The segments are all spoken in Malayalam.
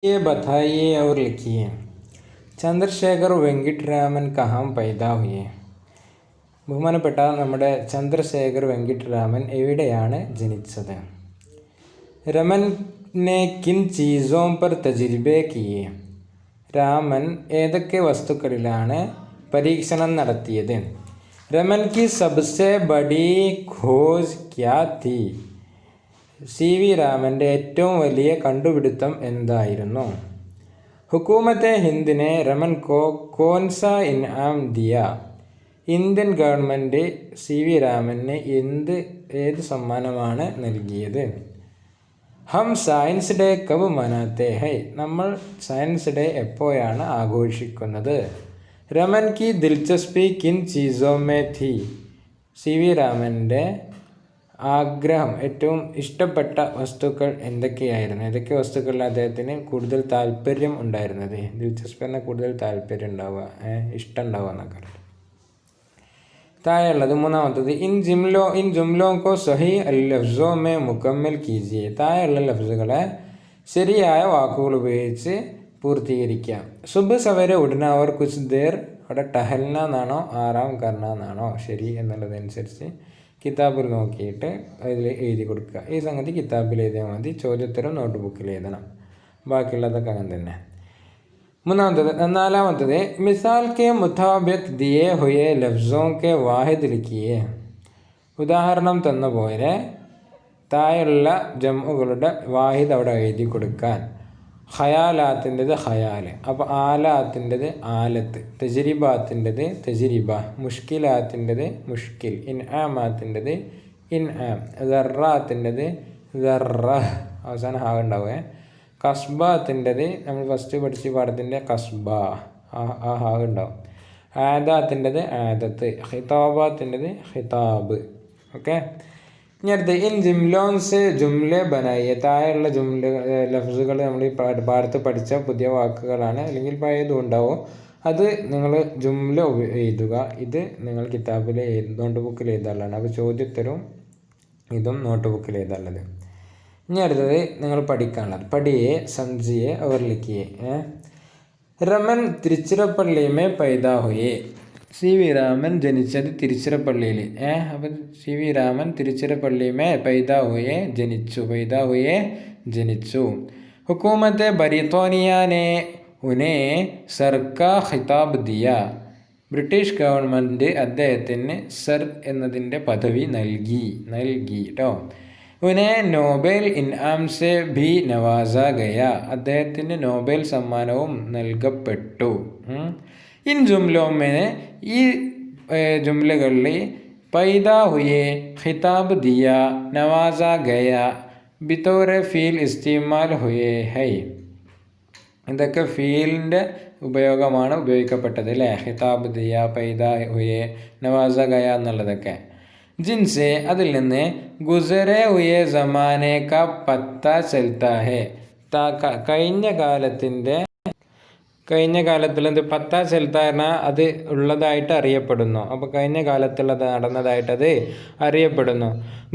ये बताइए और लिखिए ചന്ദ്രശേഖർ വെങ്കിട്ടരാമൻ കഹാം പൈദാ ഹുയെ. ബഹുമാനപ്പെട്ട നമ്മുടെ ചന്ദ്രശേഖർ വെങ്കിട്ടരാമൻ എവിടെയാണ് ജനിച്ചത്? രമൻ നെ കിൻ ചീസോं पर തജ്രിബെ കിയെ. രാമൻ ഏതൊക്കെ വസ്തുക്കളിലാണ് പരീക്ഷണം നടത്തിയത്? രമൻ की सबसे बड़ी खोज क्या थी? സി വി രാമൻ്റെ ഏറ്റവും വലിയ കണ്ടുപിടുത്തം എന്തായിരുന്നു? ഹുക്കൂമത്തെ ഹിന്ദിനെ രമൻ കോ കോൻസ ഇനാം ദിയ. ഇന്ത്യൻ ഗവൺമെൻറ് സി വി രാമന് ഏത് സമ്മാനമാണ് നൽകിയത്? ഹം സയൻസ് ഡേ കബ് മനാത്തെ ഹൈ. നമ്മൾ സയൻസ് ഡേ എപ്പോഴാണ് ആഘോഷിക്കുന്നത്? രമൻ കി ദിൽചസ്പി കിൻ ചീസോ മേ ഥി. സി വി രാമൻ്റെ ആഗ്രഹം, ഏറ്റവും ഇഷ്ടപ്പെട്ട വസ്തുക്കൾ എന്തൊക്കെയായിരുന്നു? ഏതൊക്കെ വസ്തുക്കളിൽ അദ്ദേഹത്തിന് കൂടുതൽ താല്പര്യം ഉണ്ടായിരുന്നത്? ദിൽചസ്പ് എന്ന കൂടുതൽ താല്പര്യം ഉണ്ടാവുക, ഇഷ്ടം ഉണ്ടാവുക എന്നൊക്കെ. താഴെയുള്ളത് മൂന്നാമത്തത് ഇൻ ജുംലോ കോ സഹി ലഫ്സോ മേ മുക്കമ്മൽ കീജിയെ. താഴെയുള്ള ലഫ്സുകളെ ശരിയായ വാക്കുകൾ ഉപയോഗിച്ച് പൂർത്തീകരിക്കാം. സുബ് സവേരെ ഉടന അവർ കുച്ച് ദേർ. അവിടെ ടഹൽന എന്നാണോ ആറാം കർണ എന്നാണോ ശരി എന്നുള്ളതനുസരിച്ച് കിതാബിൽ നോക്കിയിട്ട് അതിൽ എഴുതി കൊടുക്കുക. ഈ സംഗതി കിതാബിൽ എഴുതിയാൽ മതി. ചോദ്യോത്തരം നോട്ട് ബുക്കിൽ എഴുതണം. ബാക്കിയുള്ളതൊക്കെ അങ്ങനെ തന്നെ. നാലാമത്തത് മിസാൽ കെ മുതാബിക് ദിയേ ഹുയെ ലഫ്സോं കെ വാഹിദ് ലിഖിയെ. ഉദാഹരണം തന്ന പോലെ താഴെയുള്ള ജംഉകളുടെ വാഹിദ് അവിടെ എഴുതി കൊടുക്കാൻ. ഖയാലാത്തിൻ്റെത് ഖയാല്, അപ്പോൾ ആലാത്തിൻ്റെത് ആലത്ത്, തജ്രിബാത്തിൻ്റെത് തജ്രിബ, മുഷ്കിലാത്തിൻ്റെത് മുഷ്കിൽ, ഇൻആമാത്തിൻ്റെത് ഇൻആം, ദർറാത്തിൻ്റെത് ദർറ, അവസാനം ഹാ ഉണ്ടാവുക. കസ്ബാത്തിൻ്റെത് നമ്മൾ ഫസ്റ്റ് പഠിച്ച പാഠത്തിൻ്റെ കസ്ബ, ആ ഹാ ഉണ്ടാവും. ആദാത്തിൻ്റെത് ആദത്ത്, ഖിതാബാത്തിൻ്റെത് ഖിതാബ്. ഓക്കെ, ഇനി അടുത്ത് ഇൻ ജിംലോൻസ് ജുംലെ ബനായിയെ. താഴെയുള്ള ലഫ്സുകൾ നമ്മൾ ഈ പാഠത്ത് പഠിച്ച പുതിയ വാക്കുകളാണ്, അല്ലെങ്കിൽ പഴയതും ഉണ്ടാവും. അത് നിങ്ങൾ ജുംല എഴുതുക. ഇത് നിങ്ങൾ കിതാബിൽ നോട്ട് ബുക്കിൽ എഴുതാനുള്ളതാണ്. അപ്പോൾ ചോദ്യോത്തരവും ഇതും നോട്ട് ബുക്കിൽ എഴുതാനുള്ളത്. ഇനി അടുത്തത് നിങ്ങൾ പഠിക്കാനുള്ളത് പഠിയെ സംജിയെ അവർ ലിഖിയെ. രമൻ തിരുച്ചിറപ്പള്ളിമേ പൈദാ ഹുയെ. സി വി രാമൻ ജനിച്ചത് തിരുച്ചിറപ്പള്ളിയിൽ. അപ്പം സി വി രാമൻ തിരുച്ചിറപ്പള്ളിമേ പൈദാ ഹുയെ ജനിച്ചു. ഹുക്കൂമത്തെ ബരിത്തോനിയാനെ ഉനെ സർക്കാ ഖിതാബ് ദിയ. ബ്രിട്ടീഷ് ഗവൺമെൻറ് അദ്ദേഹത്തിന് സർ എന്നതിൻ്റെ പദവി നൽകി കേട്ടോ. ഉനെ നോബൽ ഇനാം സെ ഭി നവാസ ഗയ. അദ്ദേഹത്തിന് നോബൽ സമ്മാനവും നൽകപ്പെട്ടു. ഇൻ ജുംലോമേ, ഈ ജുംലകളിൽ പൈദാ ഹുയെ, ഖിതാബ് ദിയ, നവാസ ഗയ, ബിത്തോറെ ഫീൽ ഇസ്തിമാൽ ഹുയെ ഹൈ. ഇതൊക്കെ ഫീലിൻ്റെ ഉപയോഗമാണ് ഉപയോഗിക്കപ്പെട്ടത് അല്ലേ? ഖിതാബ് ദിയ, പൈദാ ഹുയെ, നവാസ ഗയ എന്നുള്ളതൊക്കെ. ജിൻസെ, അതിൽ നിന്ന് ഗുസരെ ഹുയെ സമാനെ കാ പത്ത ചൽത്താ ഹെ. കഴിഞ്ഞ കാലത്തിൽ പത്താ ചൽത്താ പറഞ്ഞാൽ അത് ഉള്ളതായിട്ട് അറിയപ്പെടുന്നു. അപ്പോൾ കഴിഞ്ഞ കാലത്തുള്ളത് നടന്നതായിട്ട് അത് അറിയപ്പെടുന്നു.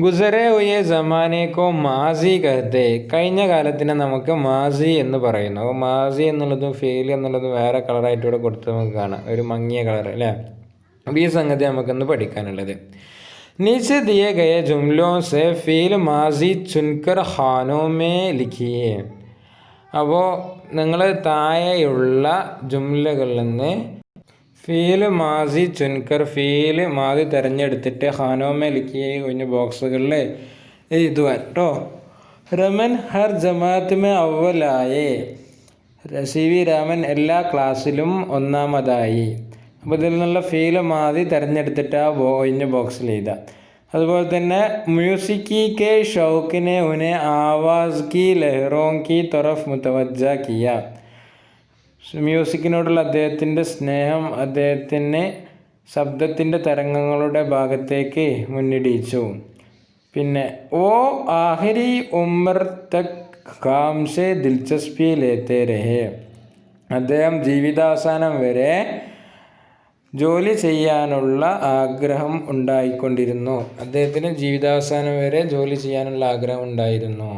ഗുസരെ ഹുയെ സമാനേക്കോ മാസി കഹത്തെ. കഴിഞ്ഞ കാലത്തിനെ നമുക്ക് മാസി എന്ന് പറയുന്നു. അപ്പോൾ മാസി എന്നുള്ളതും ഫെയിൽ എന്നുള്ളതും വേറെ കളറായിട്ട് ഇവിടെ കൊടുത്ത് നമുക്ക് കാണാം, ഒരു മങ്ങിയ കളർ അല്ലേ? അപ്പോൾ ഈ സംഗതി നമുക്കൊന്ന് പഠിക്കാനുള്ളത്. नीचे दिए गए जुमलों से फील माजी चुनकर खानों में लिखिए. അപ്പോൾ നിങ്ങൾ താഴെയുള്ള ജുംലകളിൽ നിന്ന് ഫീൽ മാസി ചുൻകർ, ഫീൽ മാസി തിരഞ്ഞെടുത്തിട്ട് ഖാനോമേ ലിഖിയെ കുഞ്ഞ് ബോക്സുകളിൽ എഴുതുവാൻ കേട്ടോ. രമൻ ഹർ ജമാഅത്ത് മേ അവലായേ. സി വി രാമൻ എല്ലാ ക്ലാസ്സിലും ഒന്നാമതായി. അപ്പോൾ ഇതിൽ നിന്നുള്ള ഫീൽ മാതി തിരഞ്ഞെടുത്തിട്ട് ആ ഒഴിഞ്ഞ ബോക്സിൽ എഴുതാം. അതുപോലെ തന്നെ മ്യൂസിക്കി കെ ഷൗക്കിനെ ഉനെ ആവാസ് കി ലഹറോ കി തൊറഫ് മുത്തവജ്ജ കിയ. മ്യൂസിക്കിനോടുള്ള അദ്ദേഹത്തിൻ്റെ സ്നേഹം അദ്ദേഹത്തിന് ശബ്ദത്തിൻ്റെ തരംഗങ്ങളുടെ ഭാഗത്തേക്ക് മുന്നിടിച്ചു. പിന്നെ ഓ ആഖിരി ഉമർ തക് കാം സെ ദിൽചസ്പി ലേത്തെ രഹേ. അദ്ദേഹം ജീവിതാവസാനം വരെ ജോലി ചെയ്യാനുള്ള ആഗ്രഹം ഉണ്ടായിക്കൊണ്ടിരുന്നു. അദ്ദേഹത്തിന് ജീവിതാവസാനം വരെ ജോലി ചെയ്യാനുള്ള ആഗ്രഹം ഉണ്ടായിരുന്നു.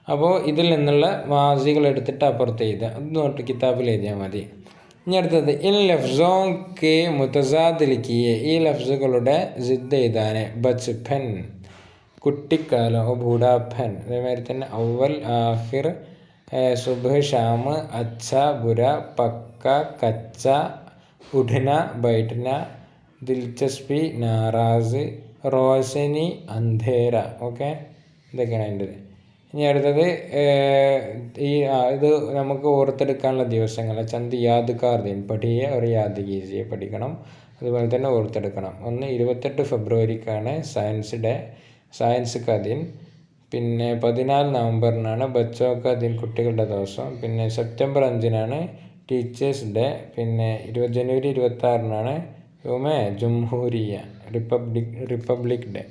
അപ്പോൾ ഇതിൽ നിന്നുള്ള വാസികൾ എടുത്തിട്ട് അപ്പുറത്ത് എഴുതുക. അത് നോട്ട് കിതാബിൽ എഴുതിയാൽ മതി. ഇനി അടുത്തത് ഇൻ ലഫ്സോ കെ മുതസാദ് ലിഖിയെ, ഈ ലഫ്സുകളുടെ സിദ് എഴുതാൻ ബച്പൻ കുട്ടിക്കാലം, ബൂഢാപ്പൻ, അതേമാതിരി തന്നെ അവൽ ആഹിർ, സുബഹ് ഷാം, അച്ഛ ബുര, പക്ക കച്ച, ഉഠന ബൈഠന, ദിൽചസ്പി നാറാസ്, റോശനി അന്ധേര. ഓക്കെ, ഇതൊക്കെയാണ് അതിൻ്റെ. ഇനി അടുത്തത് ഇത് നമുക്ക് ഓർത്തെടുക്കാനുള്ള ദിവസങ്ങൾ. ചന്ത് യാദ് കാർ ദിൻ പഠിയെ ഒരു യാദ് കീജിയെ പഠിക്കണം. അതുപോലെ തന്നെ ഓർത്തെടുക്കണം. ഒന്ന് 28 ഫെബ്രുവരിക്കാണ് സയൻസ് ഡേ, സയൻസ് കാ ദിൻ. പിന്നെ 14 നവംബറിനാണ് ബച്ചോ കാ ദിൻ, കുട്ടികളുടെ ദിവസം. പിന്നെ സെപ്റ്റംബർ 5-നാണ് ടീച്ചേഴ്സ് ഡേ. പിന്നെ ജനുവരി 26-നാണ് യോമേ ജംഹൂരിയ, റിപ്പബ്ലിക് ഡേ.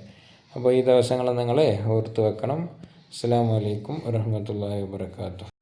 അപ്പോൾ ഈ ദിവസങ്ങൾ നിങ്ങൾ ഓർത്ത് വെക്കണം. അസ്സലാമു അലൈക്കും വറഹ്മത്തുള്ളാഹി വബറകാതുഹു.